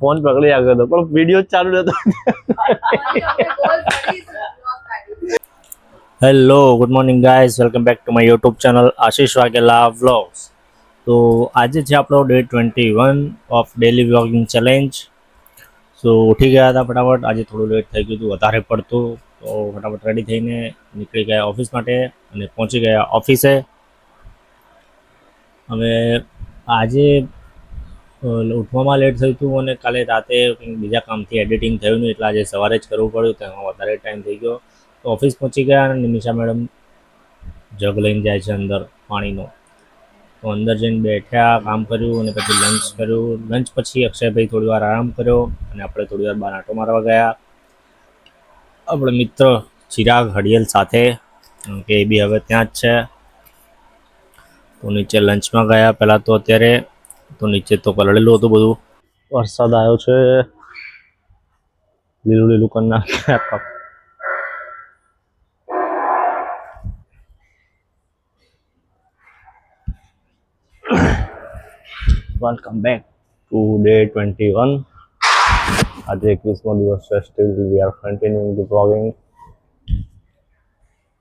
Phone પકડી આગળ હતો પણ વિડીયો ચાલુ નતો. Hello, good morning guys, welcome back to my YouTube channel Ashish Vaghela vlogs. તો આજે છે આપણો day 21 of daily vlogging challenge. So ઉઠી ગયા હતા ફટાફટ, આજે થોડું લેટ થઈ ગયું હતું વધારે પડતું, તો ફટાફટ રેડી થઈને નીકળી ગયા ઓફિસ માટે અને પહોંચી ગયા ઓફિસે. હવે આજે ઉઠવામાં લેટ થયું હતું અને કાલે રાતે બીજા કામથી એડિટિંગ થયું નહીં, એટલે આજે સવારે જ કરવું પડ્યું, તો એમાં વધારે ટાઈમ થઈ ગયો. તો ઓફિસ પહોંચી ગયા અને નિમિષા મેડમ જગ લઈને જાય છે અંદર પાણીનો, તો અંદર જઈને બેઠ્યા, કામ કર્યું અને પછી લંચ કર્યું. લંચ પછી અક્ષયભાઈ થોડી વાર આરામ કર્યો અને આપણે થોડી વાર બહાર આંટો મારવા ગયા આપણે મિત્ર ચિરાગ હડિયલ સાથે, કે એ બી હવે ત્યાં જ છે. તો નીચે લંચમાં ગયા પહેલાં તો, અત્યારે તો નીચે તો પલળેલું હતું બધું, વરસાદ આવ્યો છે, લીલું લીલું કરી નાખ્યા. Welcome back to day 21. આજે 21મો દિવસ છે. Steel we are continuing the blogging.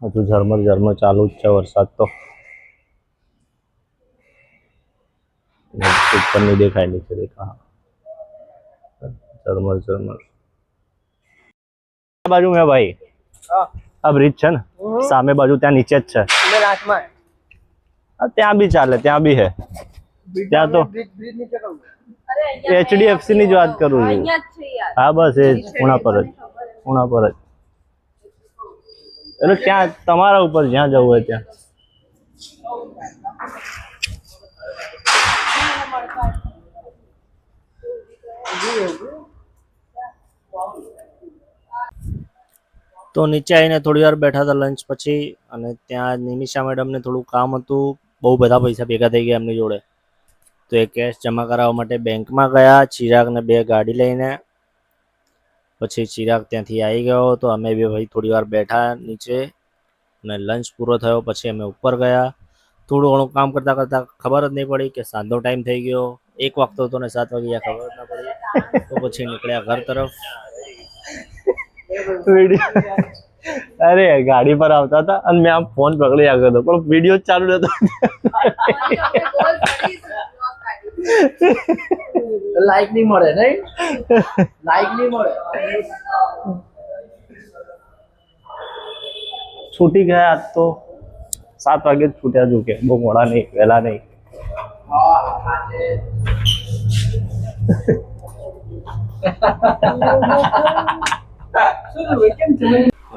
હજુ ઝરમર ઝરમર ચાલુ જ છે વરસાદ તો, ઉપર નહીં દેખાય, નીચે દેખા ઝરમર ઝરમર. આ બાજુ મેં ભાઈ આ બ્રિજ છે ને સામે બાજુ, ત્યાં નીચે જ છે. ત્યાં બી ચાલે, ત્યાં બી હે. ત્યાં તો HDFC ની જ વાત કરું છું. હા બસ એ ખૂણા પર જ, ખૂણા પર જ. એટલે ત્યાં તમારા ઉપર જ્યાં જવું હોય ત્યાં. તો નીચે આવીને થોડી વાર બેઠા હતા લંચ પછી, અને ત્યાં નિમિષા મેડમને થોડું કામ હતું. બહુ બધા પૈસા ભેગા થઈ ગયા એમની જોડે, તો એ કેશ જમા કરાવવા માટે બેંકમાં ગયા. ચિરાગને 2 ગાડી લઈને. પછી ચિરાગ ત્યાંથી આવી ગયો, તો અમે બી ભાઈ થોડી વાર બેઠા નીચે, અને લંચ પૂરો થયો પછી અમે ઉપર ગયા. થોડું ઘણું કામ કરતાં કરતાં ખબર જ નહીં પડી કે સાંજનો ટાઈમ થઈ ગયો. 1 વાગતો હતો ને 7 વાગ્યા ખબર જ ના પડી. તો પછી નીકળ્યા ઘર તરફ. અરે ગાડી પર આવતા હતા અને મેં આમ ફોન પકડી આગળ હતો પણ વિડીયો ચાલુ નતો. લાઈક નહીં મળે, નહીં લાઈક નહીં મળે. છૂટી ગયા આજ તો 7 વાગે જ છૂટ્યા, જો કે બહુ મોડા નહીં, વહેલા નહીં.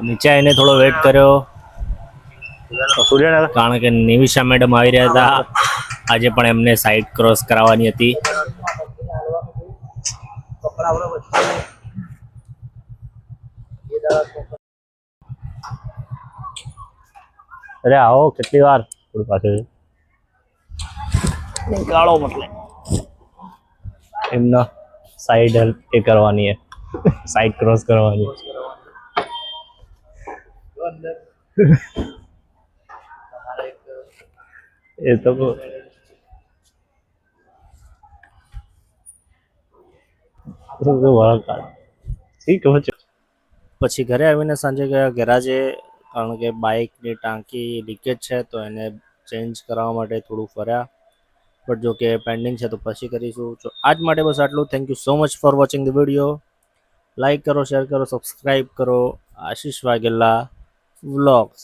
નીચે આવીને થોડો વેટ કર્યો, કારણ કે નિમિષા મેડમ આવી રહ્યા હતા. આજે પણ એમને સાઈડ ક્રોસ કરાવવાની હતી. અરે આવો, કેટલી વાર થોડી પાસે નીકાળો, મતલબ એમના સાઈડ હેલ્પ એ કરવાની હે, સાઈડ ક્રોસ કરવાની. એ તો પછી ઘરે આવીને સાંજે ગયા ગેરાજે, કારણ કે બાઇકની ટાંકી લીકેજ છે, તો એને ચેન્જ કરાવવા માટે થોડું ફર્યા. બટ જો કે પેન્ડિંગ છે તો પછી કરીશું. તો આજ માટે બસ આટલું. Thank you so much for watching the video. Like કરો, શેર કરો, સબસ્ક્રાઈબ કરો. આશીષ વાઘેલા વ્લોગ્સ.